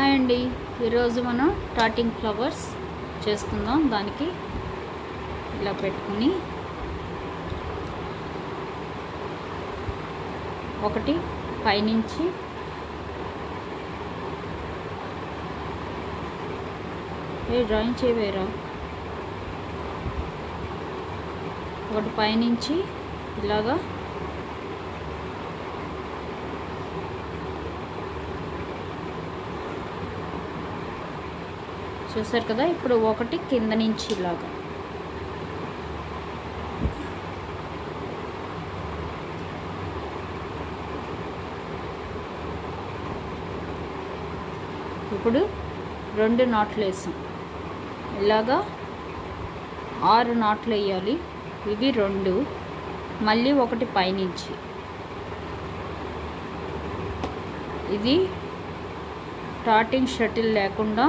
Hi అండి, ఈరోజు మనం స్టార్టింగ్ ఫ్లవర్స్ చేసుకుందాం. దానికి ఇలా పెట్టుకుని ఒకటి పైనుంచి డ్రాయింగ్ చేయవేరా, ఒకటి పైనుంచి ఇలాగా చూసారు కదా. ఇప్పుడు ఒకటి కింద నుంచి ఇలాగా ఇప్పుడు 2 నాట్లు వేసాం. ఇలాగా 6 నాట్లు వేయాలి. ఇవి 2, మళ్ళీ ఒకటి పైనుంచి. ఇది స్టార్టింగ్ షటిల్ లేకుండా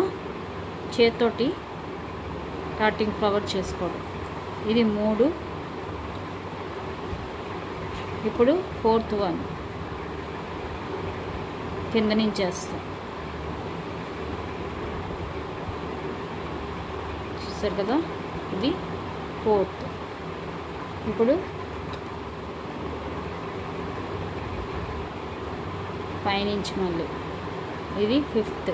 చేత్తోటి స్టార్టింగ్ ఫ్లవర్ చేసుకోవడం. ఇది 3. ఇప్పుడు 4th వన్ కింద నుంచి వేస్తాం. చూసారు కదా, ఇది 4th. ఇప్పుడు పైనుంచి మళ్ళీ ఇది 5th.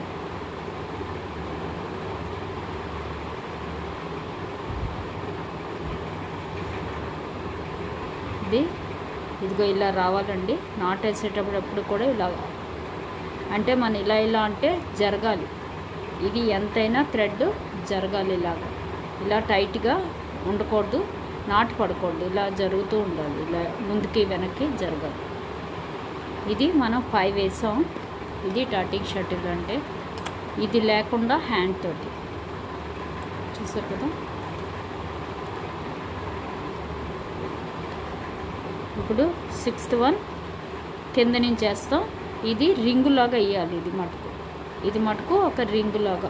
ఇదిగో ఇలా రావాలండి. నాట్ వేసేటప్పుడు ఎప్పుడు కూడా ఇలా, అంటే మన ఇలా అంటే జరగాలి. ఇది ఎంతైనా థ్రెడ్ జరగాలి. ఇలాగా ఇలా టైట్గా ఉండకూడదు, నాటు పడకూడదు. ఇలా జరుగుతూ ఉండాలి. ఇలా ముందుకి వెనక్కి జరగాలి. ఇది మనం 5 వేసాం. ఇది స్టార్టింగ్ షటిల్ అంటే. ఇది లేకుండా హ్యాండ్ తోటి చూసారు కదా. ఇప్పుడు 6th వన్ కింద నుంచి వేస్తాం. ఇది రింగులాగా వేయాలి. ఇది మటుకు ఒక రింగులాగా.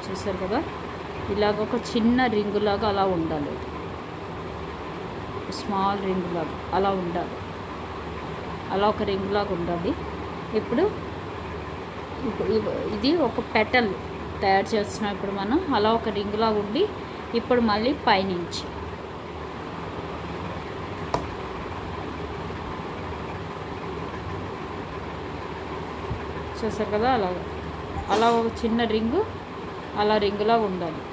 చూసారు కదా, ఇలాగ ఒక చిన్న రింగులాగా అలా ఉండాలి. స్మాల్ రింగులాగా అలా ఉండాలి. అలా ఒక రింగులాగా ఉండాలి. ఇప్పుడు ఇది ఒక పెటల్ తయారు చేస్తున్నాం. ఇప్పుడు మనం అలా ఒక రింగులా ఉండి, ఇప్పుడు మళ్ళీ పైనుంచి చూసారు కదా, అలా ఒక చిన్న రింగు అలా రింగులా ఉండాలి.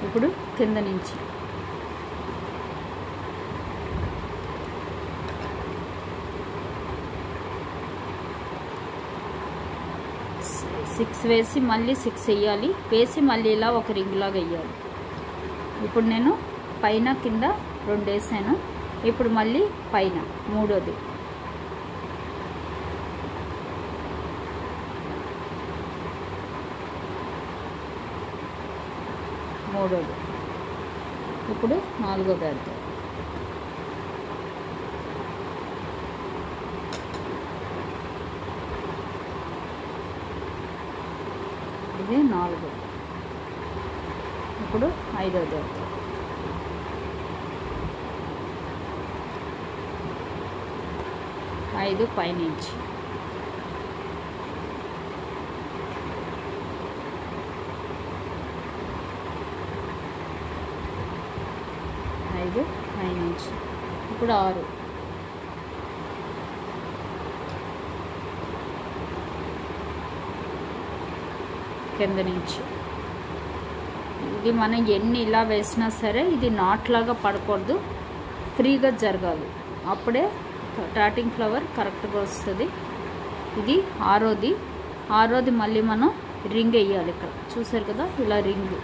ఇప్పుడు కింద నుంచి సిక్స్ వేసి మళ్ళీ 6 వేయాలి. వేసి మళ్ళీ ఇలా ఒక రింగులాగా వేయాలి. ఇప్పుడు నేను పైన కింద 2 వేసాను. ఇప్పుడు మళ్ళీ పైన 3వది. ఇప్పుడు 4వది వేద్దాం. ఇది 4. ఇప్పుడు 5వది. 5 పైనుంచి. ఇప్పుడు 6. కింద నుంచి. ఇది మనం ఎన్ని ఇలా వేసినా సరే ఇది నాట్లాగా పడకూడదు, ఫ్రీగా జరగాలి. అప్పుడే స్టార్టింగ్ ఫ్లవర్ కరెక్ట్గా వస్తుంది. ఇది 6వది. మళ్ళీ మనం రింగ్ వేయాలి. ఇక్కడ చూసారు కదా, ఇలా రింగ్.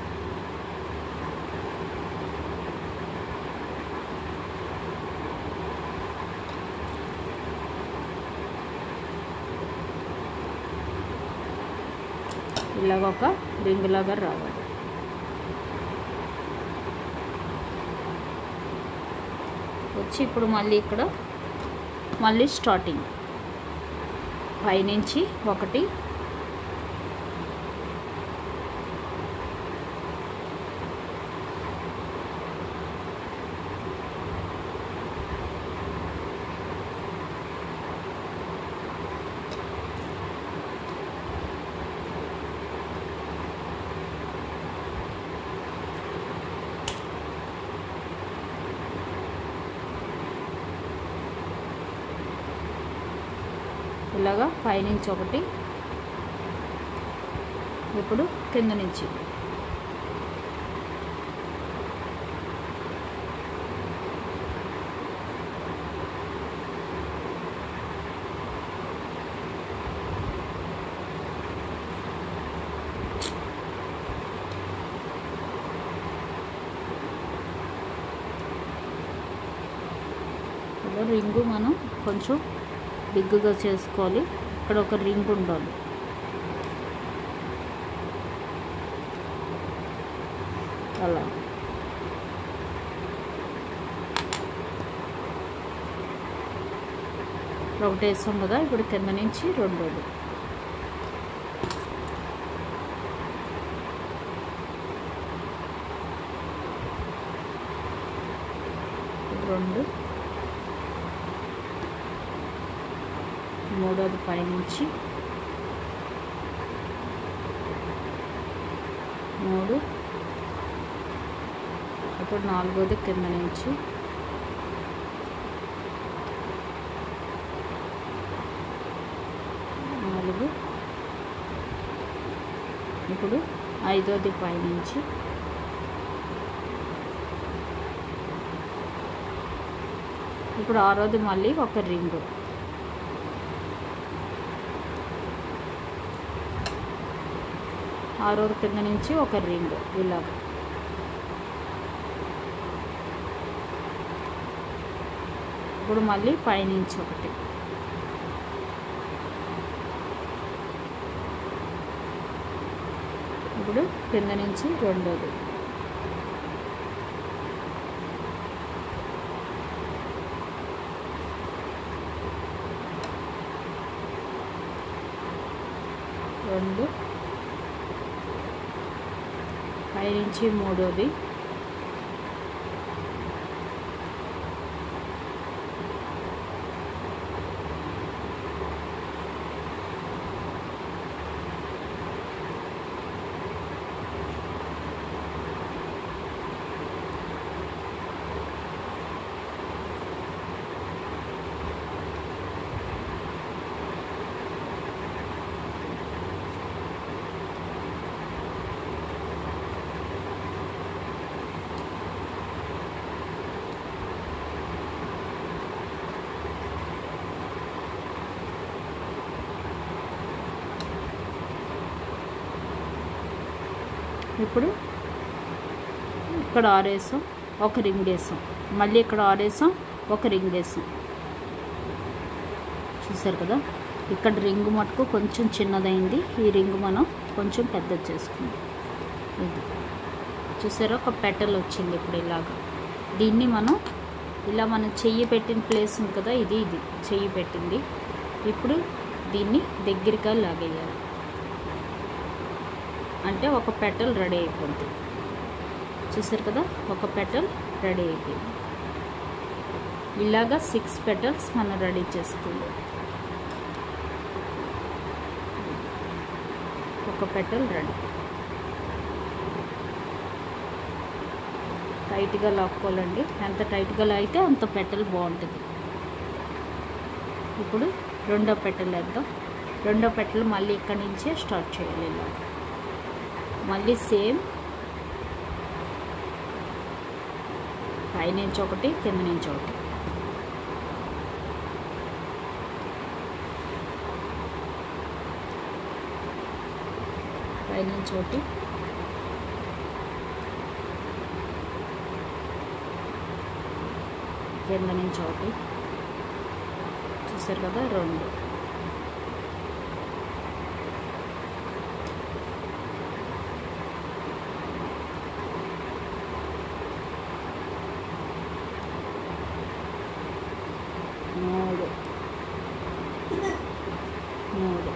ఇలాగ ఒక రింగులాగా రావాలి. వచ్చి ఇప్పుడు మళ్ళీ ఇక్కడ మళ్ళీ స్టార్టింగ్ పైనుంచి ఒకటి ఇలాగా పైనుంచి ఒకటి, ఇప్పుడు కింద నుంచి రింగు మనం కొంచెం బిగ్గుగా చేసుకోవాలి. ఇక్కడ ఒక రింగ్ ఉండాలి. అలా ఒకటి వేసాం కదా. ఇప్పుడు కింద నుంచి రెండోది, రెండు, మూడోది పైనుంచి, మూడు, ఇప్పుడు నాలుగోది కింద నుంచి, నాలుగు, ఇప్పుడు ఐదోది పైనుంచి, ఇప్పుడు ఆరోది మళ్ళీ ఒక రింగు, ఆరోది కింద నుంచి ఒక రింగ్ ఇలాగ. ఇప్పుడు మళ్ళీ పైనుంచి ఒకటి, ఇప్పుడు కింద నుంచి రెండోది, రెండు, పైనుంచి మూడోది, ఇప్పుడు ఇక్కడ ఆరేసాం, ఒక రింగ్ వేసాం, మళ్ళీ ఇక్కడ ఆరేసాం, ఒక రింగ్ వేసాం. చూసారు కదా. ఇక్కడ రింగ్ మటుకు కొంచెం చిన్నదైంది. ఈ రింగ్ మనం కొంచెం పెద్దది చేసుకుందాం. ఇది చూసారా, ఒక పెటల్ వచ్చింది. ఇప్పుడు ఇలాగా దీన్ని మనం ఇలా మనం చెయ్యి పెట్టిన ప్లేస్ ఉంది కదా, ఇది చెయ్యి పెట్టింది. ఇప్పుడు దీన్ని దగ్గరగా లాగేయాలి. అంటే ఒక పెటల్ రెడీ అయిపోతుంది. చూసారు కదా, ఒక పెటల్ రెడీ అయిపోయింది. ఇలాగా 6 పెటల్స్ మనం రెడీ చేసుకోవాలి. ఒక పెటల్ రెడీ. టైట్గా లాక్కోవాలండి. ఎంత టైట్గా లాగితే అంత పెటల్ బాగుంటుంది. ఇప్పుడు రెండో పెటల్ వేద్దాం. రెండో పెటల్ మళ్ళీ ఇక్కడి నుంచే స్టార్ట్ చేయాలి. ఇలా మళ్ళీ సేమ్ పైనుంచి ఒకటి, కింద నుంచి ఒకటి, పైనుంచి ఒకటి, కింద నుంచి ఒకటి. చూసారు కదా, రెండు. మూడు, మూడు,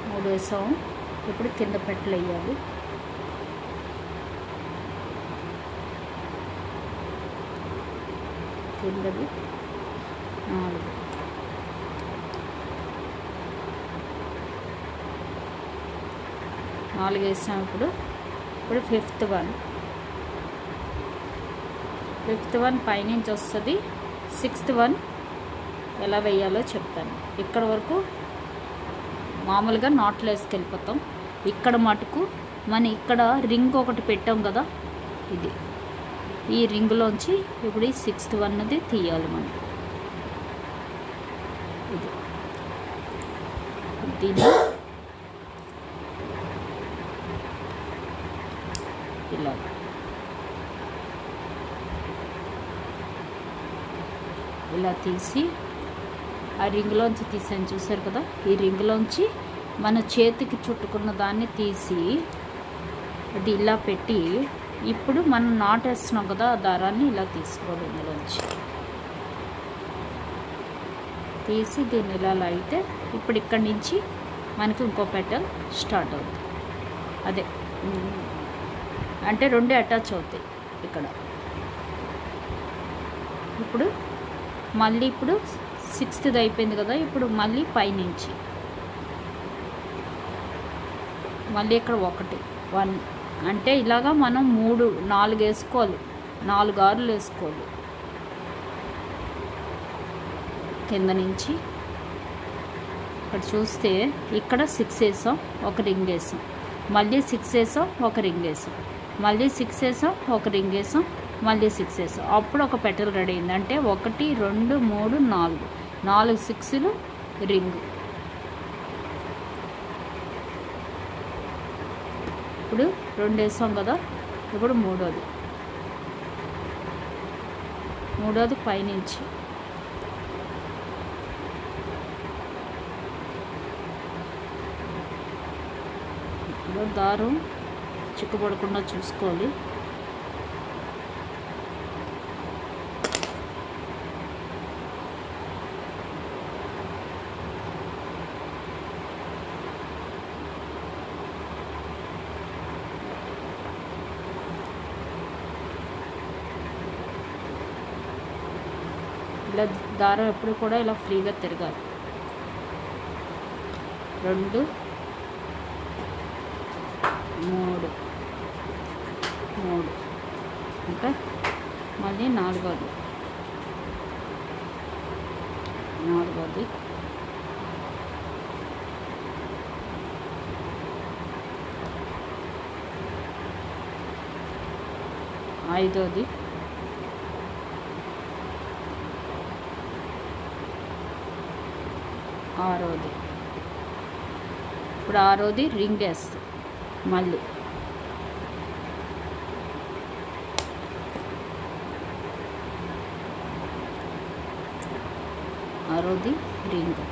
మూడు వేసాము. ఇప్పుడు కింద పెట్టలు వేయాలి. కిందది 4, 4 వేసాం. ఇప్పుడు ఫిఫ్త్ వన్ పైనుంచి వస్తుంది. 6th వన్ ఎలా వేయాలో చెప్తాను. ఇక్కడ వరకు మామూలుగా నాట్లు వేసుకెళ్ళిపోతాం. ఇక్కడ మటుకు మనం ఇక్కడ రింగ్ ఒకటి పెట్టాం కదా, ఇది ఈ రింగులోంచి ఇప్పుడు ఈ 6th వన్ది తీయాలి మనం. ఇది దీన్ని ఇలా తీసి ఆ రింగులోంచి తీసాను, చూసారు కదా. ఈ రింగులోంచి మన చేతికి చుట్టుకున్న దాన్ని తీసి అది ఇలా పెట్టి ఇప్పుడు మనం నాటేస్తున్నాం కదా, ఆ దారాన్ని ఇలా తీసుకోవాలి. ఇందులోంచి తీసి దీన్ని ఇలా అయితే ఇప్పుడు ఇక్కడి నుంచి మనకి ఇంకో పెటల్ స్టార్ట్ అవుతుంది. అదే అంటే 2 అటాచ్ అవుతాయి ఇక్కడ. ఇప్పుడు 6th అయిపోయింది కదా. ఇప్పుడు మళ్ళీ పైనుంచి మళ్ళీ ఇక్కడ 1 అంటే ఇలాగా మనం 4 వేసుకోవాలి. 4 ఆరులు వేసుకోవాలి. కింద నుంచి ఇక్కడ చూస్తే ఇక్కడ 6 వేసాం, ఒక రింగ్ వేసాం, మళ్ళీ 6 వేసాం, ఒక రింగ్ వేసాం, మళ్ళీ 6 వేసాం, ఒక రింగ్ వేసాం, మళ్ళీ 6 వేసాం. అప్పుడు ఒక పెటల్ రెడీ అయింది. అంటే 1 2 3 4 6లు రింగ్. ఇప్పుడు 2 వేసాం కదా. ఇప్పుడు మూడోది పైనుంచి దారం చిక్కుపడకుండా చూసుకోవాలి. ఇలా దారం ఎప్పుడు కూడా ఇలా ఫ్రీగా తిరగాలి. 2 3 ఇంకా మళ్ళీ 4వది 5వది 6వది. ఇప్పుడు 6వది రింగ్ వేస్తాం. మళ్ళీ 6వది రింగ్.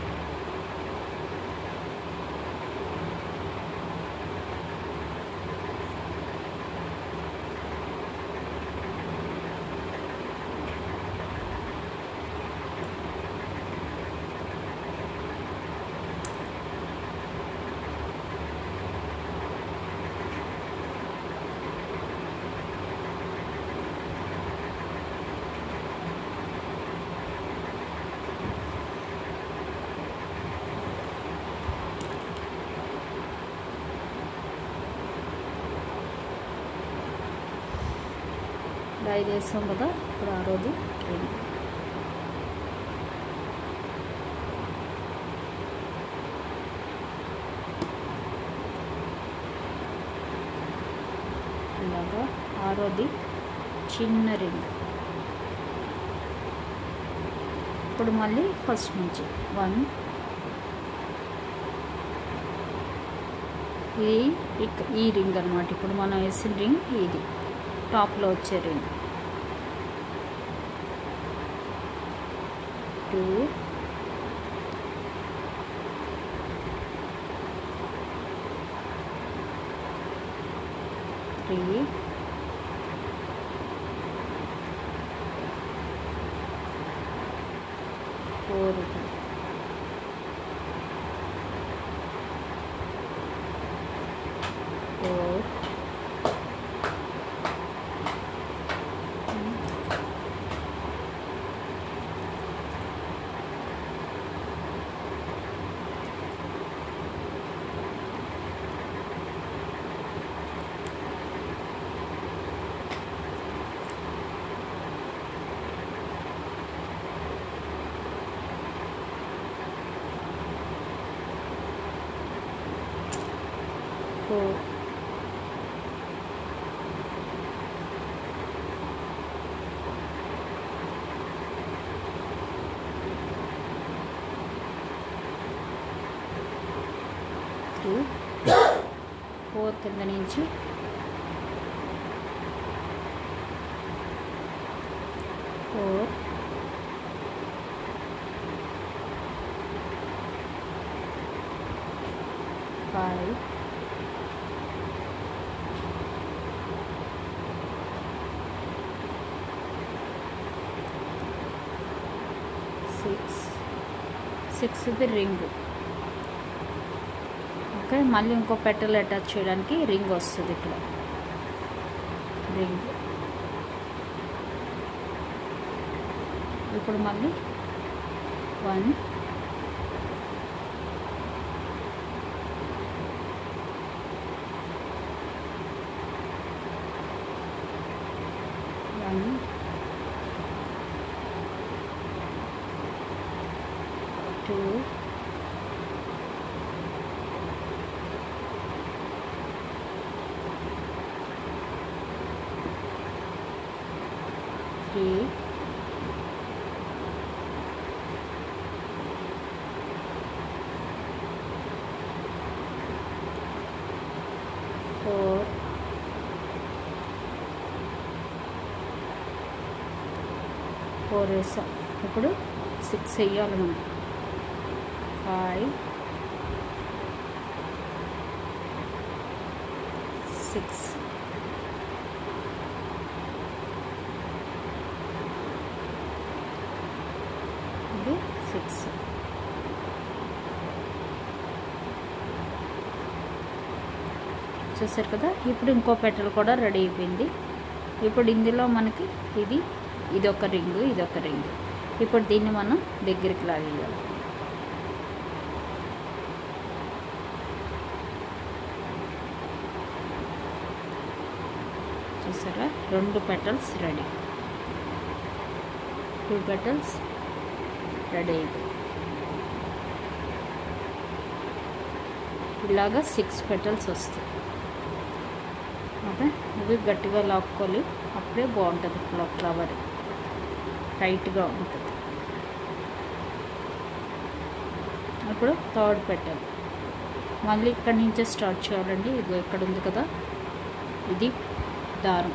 ఇప్పుడు 5 వేసాం కదా. ఇప్పుడు 6వది రింగ్. ఇలాగా 6వది చిన్న రింగ్. ఇప్పుడు మళ్ళీ ఫస్ట్ నుంచి 1 ఈ రింగ్ అన్నమాట. ఇప్పుడు మనం వేసిన రింగ్ ఇది టాప్లో వచ్చే రింగ్. 2 3 4 5 4 4 కింద నుంచి 4 5 6 ఇది రింగ్. ఓకే, మళ్ళీ ఇంకో పెటల్ అటాచ్ చేయడానికి రింగ్ వస్తుంది ఇక్కడ. రింగ్ ఇప్పుడు మళ్ళీ 1 2 3 4 4 వేసాం. ఇప్పుడు 6 వేయాలి మనం. 5 6 ఇది 6. చూసారు కదా, ఇప్పుడు ఇంకో పెటల్ కూడా రెడీ అయిపోయింది. ఇప్పుడు ఇందులో మనకి ఇదొక రింగ్, ఇదొక రింగ్. ఇప్పుడు దీన్ని మనం దగ్గరికి లాగేయాలి. చూసారా, 2 పెటల్స్ రెడీ, 2 పెటల్స్ రెడీ అయిపోయి ఇలాగా 6 పెటల్స్ వస్తాయి. ఓకే, ఇవి గట్టిగా లాక్కోవాలి, అప్పుడే బాగుంటుంది. ఫ్లవర్ టైట్గా ఉంటుంది. ఇప్పుడు థర్డ్ పెటల్ మళ్ళీ ఇక్కడి నుంచే స్టార్ట్ చేయాలండి. ఇది ఇక్కడ ఉంది కదా, ఇది దారం,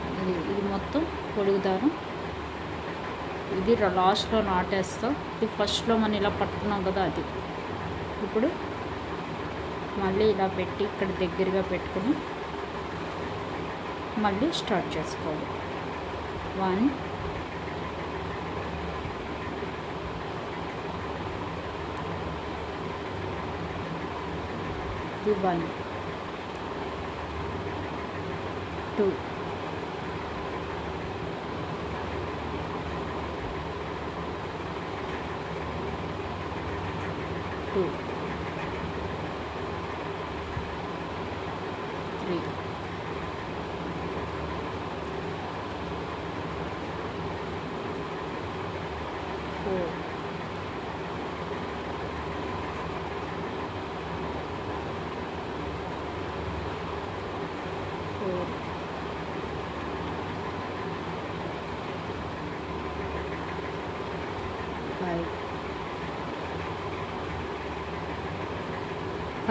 ఇది మొత్తం పొడుగు దారం. ఇది లాస్ట్లో నాటేస్తాం. ఇది ఫస్ట్లో మనం ఇలా పట్టుకున్నాం కదా, అది. ఇప్పుడు మళ్ళీ ఇలా పెట్టి ఇక్కడ దగ్గరగా పెట్టుకుని మళ్ళీ స్టార్ట్ చేసుకోవాలి. 1 ఇది 1 2 2 3 4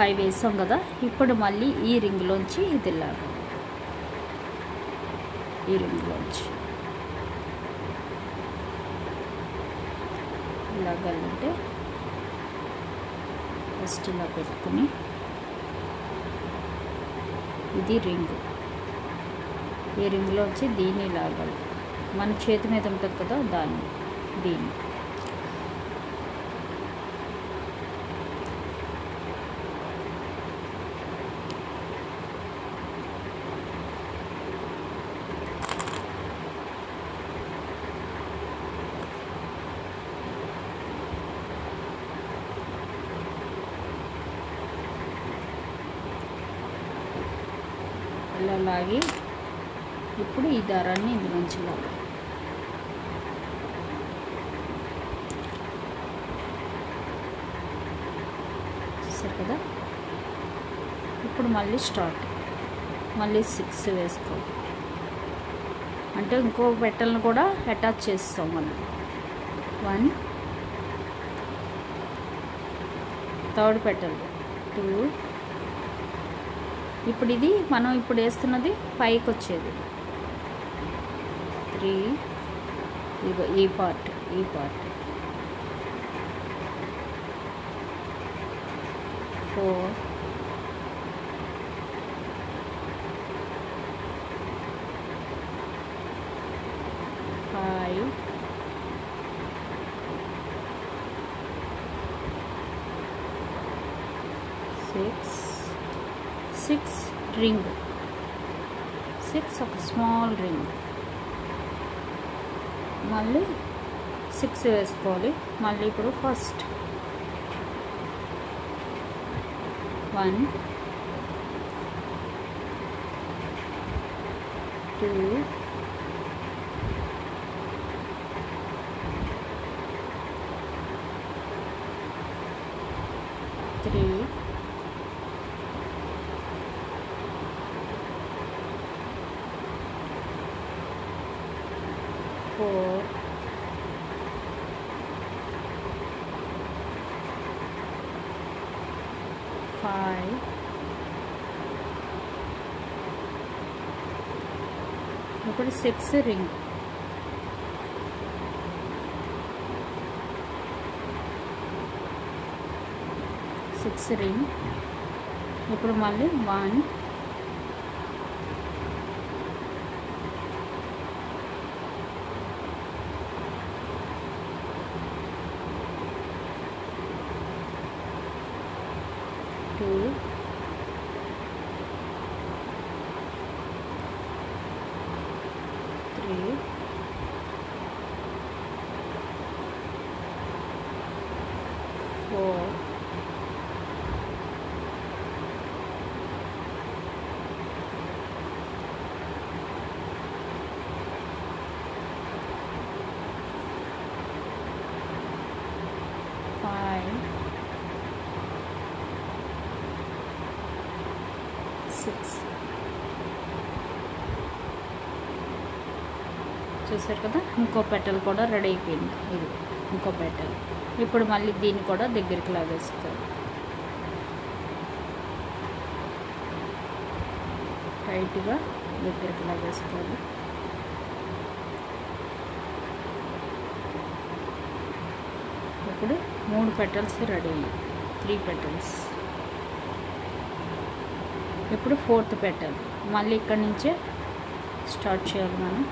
5 వేసాం కదా. ఇప్పుడు మళ్ళీ ఈ రింగ్లోంచి ఇది లాగా, ఈ రింగ్లోంచి ఇలాగంటే ఫస్ట్ ఇలా పెట్టుకుని, ఇది రింగ్, ఈ రింగ్లోంచి దీన్ని లాగాలి. మన చేతి మీద ఉంటుంది కదా, దీన్ని ఇలా లాగి, ఇప్పుడు ఈ దారాన్ని ఇందులోంచి లాగా, చూసారు కదా. ఇప్పుడు మళ్ళీ స్టార్ట్. మళ్ళీ 6 వేసుకోవాలి. అంటే ఇంకో పెటల్ని కూడా అటాచ్ చేస్తాం మళ్ళీ. 1 థర్డ్ పెటల్, 2. ఇప్పుడు ఇది మనం ఇప్పుడు వేస్తున్నది పైకి వచ్చేది. 3 ఇగో ఈ పార్ట్ 4 5 6 రింగ్, 6 ఒక స్మాల్ రింగ్, మళ్ళీ 6 వేసుకోవాలి. మళ్ళీ ఇప్పుడు ఫస్ట్ 1 2 3 4 5 ఇప్పుడు 6 రింగ్, 6 రింగ్. ఇప్పుడు మళ్ళీ 1 2 3 4 5 6. చూసారు కదా, ఇంకో పెటల్ కూడా రెడీ అయిపోయింది. ఇది ఇంకో పెటల్. ఇప్పుడు మళ్ళీ దీన్ని కూడా దగ్గరికి లాగేసుకోవాలి. టైట్గా దగ్గరికి లాగేసుకోవాలి. ఇప్పుడు 3 పెటల్స్ రెడీ అయ్యాయి, 3 పెటల్స్. ఇప్పుడు 4th పెటల్. మళ్ళీ ఇక్కడి నుంచే స్టార్ట్ చేయాలి మనం.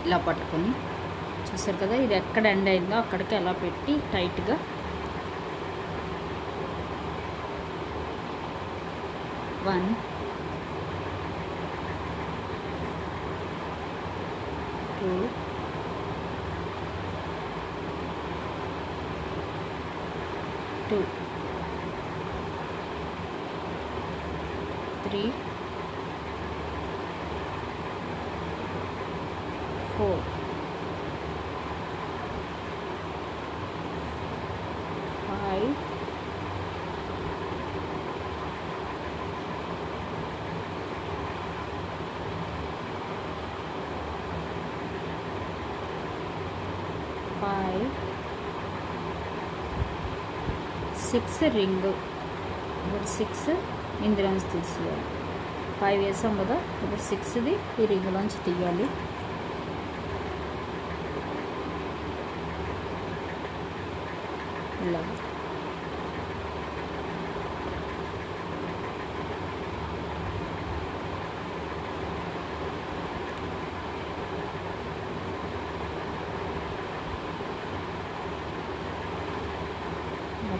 ఇలా పట్టుకొని చూసారు కదా, ఇది ఎక్కడ ఎండ్ అయిందో అక్కడికి ఎలా పెట్టి టైట్గా వన్ 2 2 3 4 5 5 6 రింగ్. ఇప్పుడు 6 ఇందులోంచి తీసేయాలి. 5 వేసాం కదా, ఇప్పుడు 6ది ఈ రింగ్లోంచి తీయాలి. ఇలా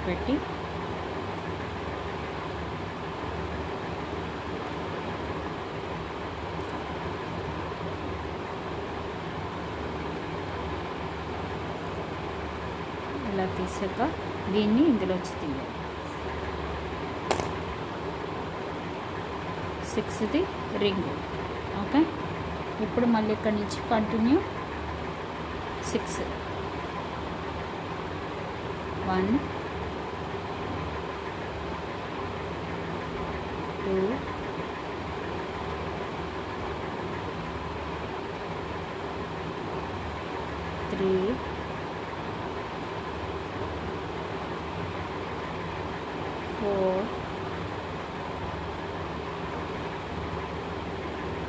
పెట్టి ఇలా తీసాక దీన్ని ఇందులోంచి తీయాలి. 6ది రింగ్. ఓకే, ఇప్పుడు మళ్ళీ ఇక్కడి నుంచి కంటిన్యూ 6 1 2 3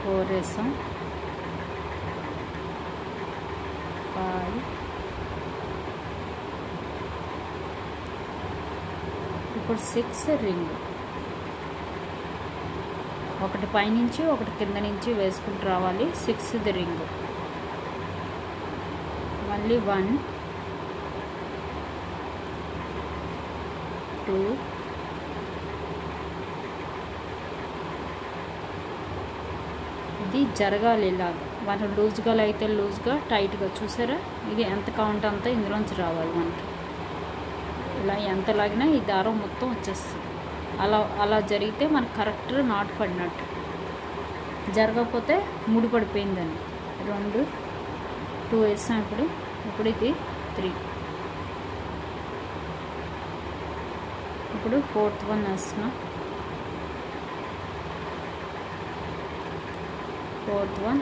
4 వేసాం 5 ఇప్పుడు 6 రింగ్ ఒకటి పైనుంచి ఒకటి కింద నుంచి వేసుకుంటూ రావాలి 6th రింగ్ మళ్ళీ 1 2 ఇది జరగాలి ఇలాగ మనం లూజ్గా అయితే లూజ్గా టైట్గా చూసారా ఇది ఎంత కౌంట్ అంతా ఇందులోంచి రావాలి మనకి ఇలా ఎంత లాగినా ఈ దారం మొత్తం వచ్చేస్తుంది అలా జరిగితే మనకు కరెక్ట్ నాటు పడినట్టు జరగకపోతే ముడిపడిపోయిందని 2 వేసాం ఇప్పుడు ఇది 3 ఇప్పుడు 4th వన్ వేస్తున్నాం 4th one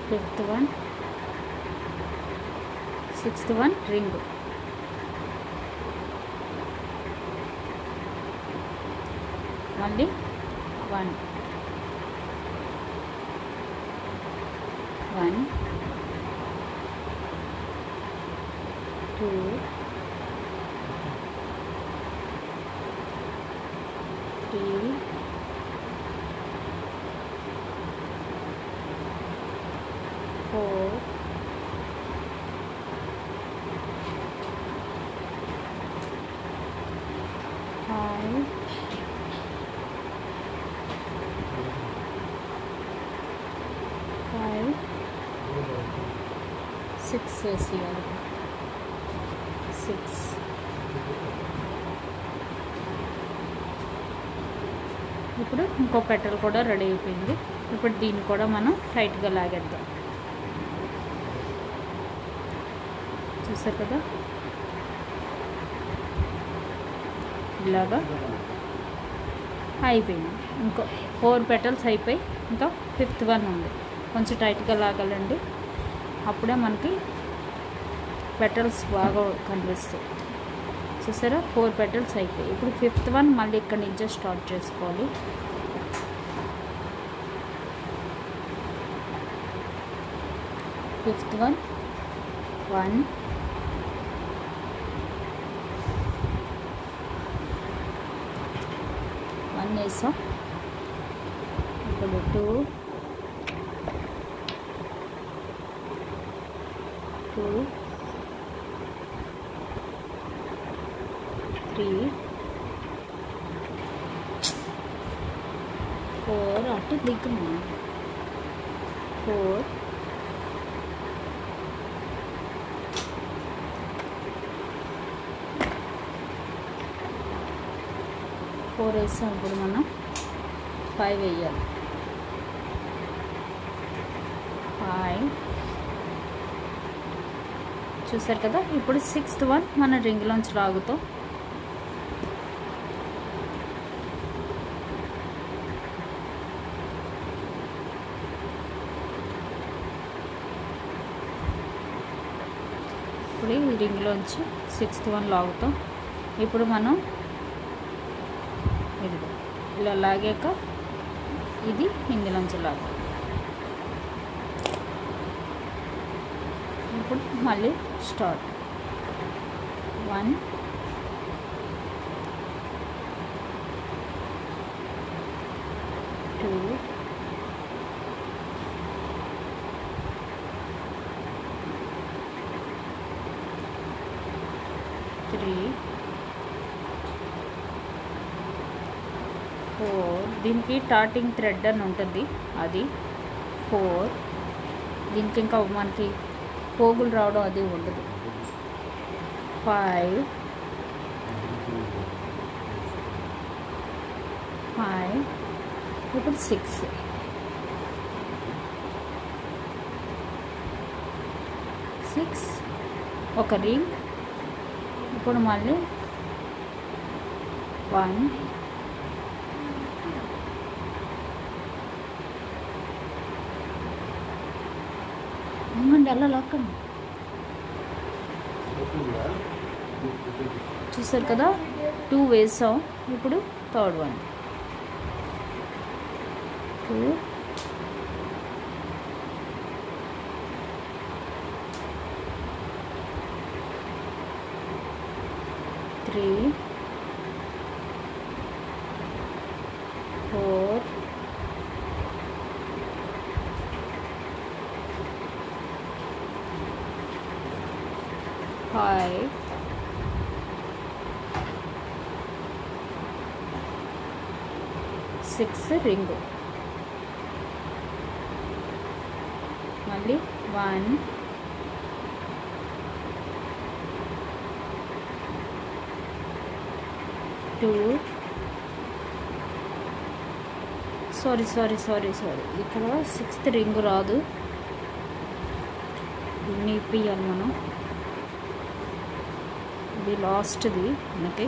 5th one 6th one ring మళ్ళీ 1 2 3 4 5 6 వేసేయాలి 6 ఇప్పుడు ఇంకో పెటల్ కూడా రెడీ అయిపోయింది ఇప్పుడు దీన్ని కూడా మనం టైట్గా లాగేద్దాం చూసారు కదా ఇలాగా అయిపోయింది ఇంకో 4 పెటల్స్ అయిపోయి ఇంకా 5th వన్ ఉంది కొంచెం టైట్గా లాగాలండి అప్పుడే మనకి పెటల్స్ బాగా కనిపిస్తాయి చూసారా 4 పెటల్స్ అయిపోయి ఇప్పుడు 5th వన్ మళ్ళీ ఇక్కడి నుంచే స్టార్ట్ చేసుకోవాలి ఫిఫ్త్ వన్ 1 వేసాం ఇప్పుడు 2 3 4 అటు దిగుమా 4 వేసాం ఇప్పుడు మనం 5 వేయాలి 5 చూసారు కదా ఇప్పుడు 6th వన్ మన రింగ్లోంచి లాగుతాం ఇప్పుడు ఈ రింగ్లోంచి 6th వన్ లాగుతాం ఇప్పుడు మనం ఇలా లాగాక ఇది ఇందులోంచి లాగా ఇప్పుడు మళ్ళీ స్టార్ట్ 1 2 3 4 దీనికి టాటింగ్ థ్రెడ్ అని ఉంటుంది అది 4 దీనికి ఇంకా మనకి పోగులు రావడం అది ఉండదు 5 ఇప్పుడు 6 6 ఒక రింగ్. ఇప్పుడు మళ్ళీ 1 ఏమండి అలా లాక్కండి. చూసారు కదా 2 వేసాం. ఇప్పుడు థర్డ్ వన్ 2 3 4 5 6 రింగ్. మళ్ళీ 1 2 సారీ ఇక్కడ 6th రింగ్ రాదు, దీన్ని ఇప్పియాలి మనం. ఇది లాస్ట్ది మనకి.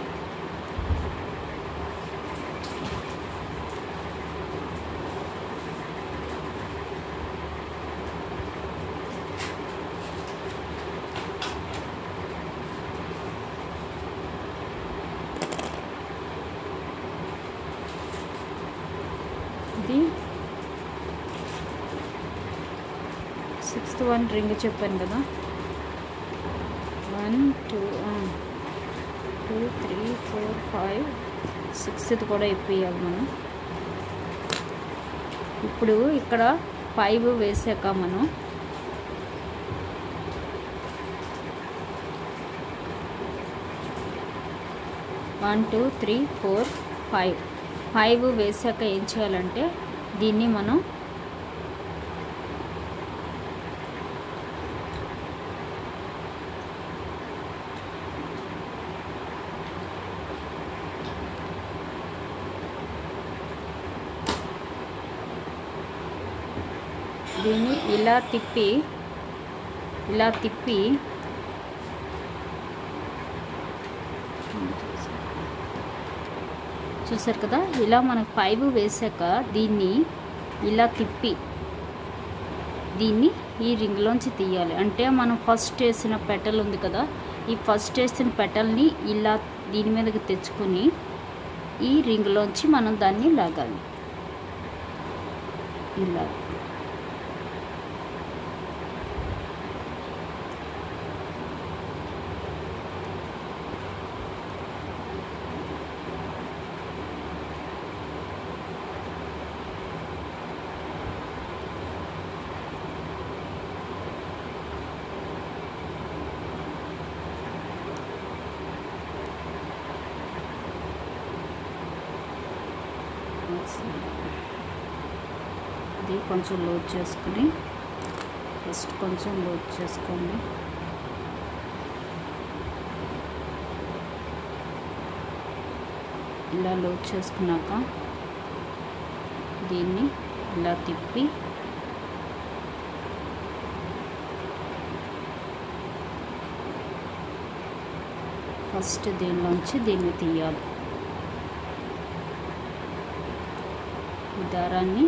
ఇది 6th వన్ రింగ్ చెప్పాను కదా. 1 2 3 4 5 6th కూడా ఇప్పియాలి మనం. ఇప్పుడు ఇక్కడ 5 వేసాక మనం one two three four five వేసాక ఏం చేయాలంటే దీన్ని మనం ఇలా తిప్పి చూసారు కదా. ఇలా మనకు 5 వేసాక దీన్ని ఇలా తిప్పి దీన్ని ఈ రింగ్లోంచి తీయాలి. అంటే మనం ఫస్ట్ వేసిన పెటల్ ఉంది కదా, ఈ ఫస్ట్ వేసిన పెటల్ని ఇలా దీని మీదకి తెచ్చుకొని ఈ రింగ్లోంచి మనం దాన్ని లాగాలి. ఇలా ఇది కొంచెం లోడ్ చేసుకుని ఫస్ట్ కొంచెం లోడ్ చేసుకోండి. ఇలా లోడ్ చేసుకున్నాక దీన్ని ఇలా తిప్పి ఫస్ట్ దీనిలోంచి దీన్ని తీయాలి. ఈ దారాన్ని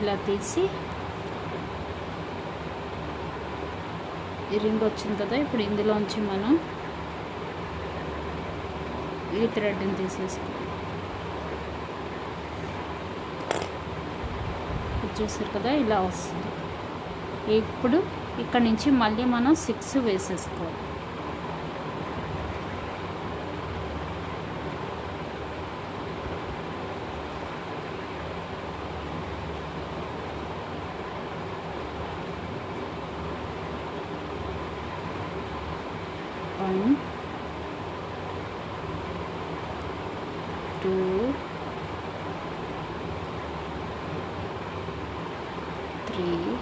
ఇలా తీసి ఈ రింగ్ వచ్చింది కదా, ఇప్పుడు ఇందులోంచి మనం ఈ థ్రెడ్ని తీసేసుకోవాలి. చూసారు కదా, ఇలా వస్తుంది. ఇప్పుడు ఇక్కడ నుంచి మళ్ళీ మనం 6 వేసేసుకోవాలి. One, 2, 3,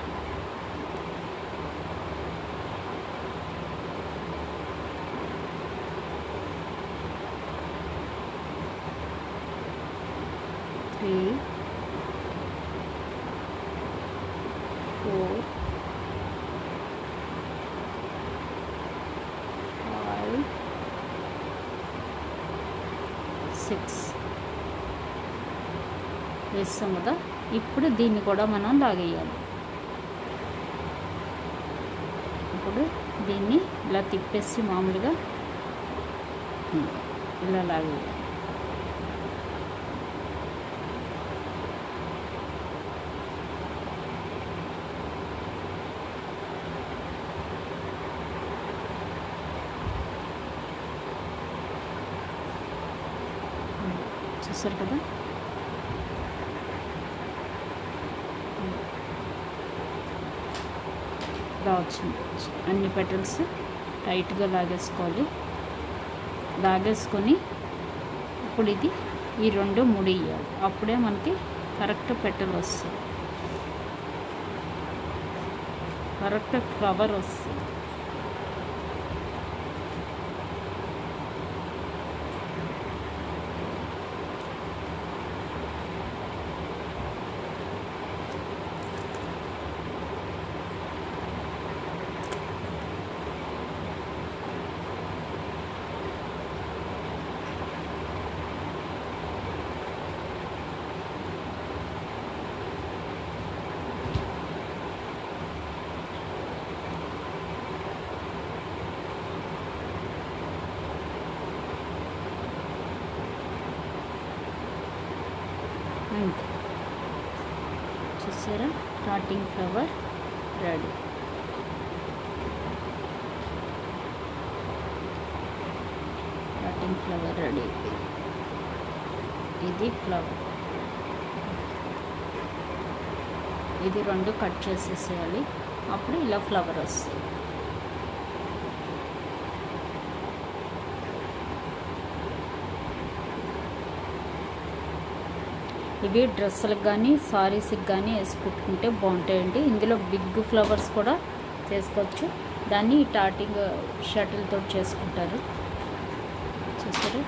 4, 5, 6 వేస్తాం కదా. ఇప్పుడు దీన్ని కూడా మనం లాగేయాలి. ఇప్పుడు దీన్ని ఇలా తిప్పేసి మామూలుగా ఇలా లాగేయాలి. చూసారు కదా, ఇలా వచ్చింది. అన్ని పెటల్స్ టైట్గా లాగేసుకోవాలి. లాగేసుకొని ఇప్పుడు ఇది ఈ 2 ముడియాలి. అప్పుడే మనకి కరెక్ట్ పెటల్ వస్తుంది, కరెక్ట్ ఫ్లవర్ వస్తుంది. చూసారా, starting flower ready. Starting flower ready. ఇది ఫ్లవర్. ఇది 2 కట్ చేసేసేయాలి. అప్పుడు ఇలా ఫ్లవర్ వస్తుంది. ఇవి డ్రెస్సులకు కానీ సారీస్కి కానీ వేసి కుట్టుకుంటే బాగుంటాయండి. ఇందులో బిగ్ ఫ్లవర్స్ కూడా చేసుకోవచ్చు. దాన్ని టాటింగ్ షటిల్తో చేసుకుంటారు. చూసారు.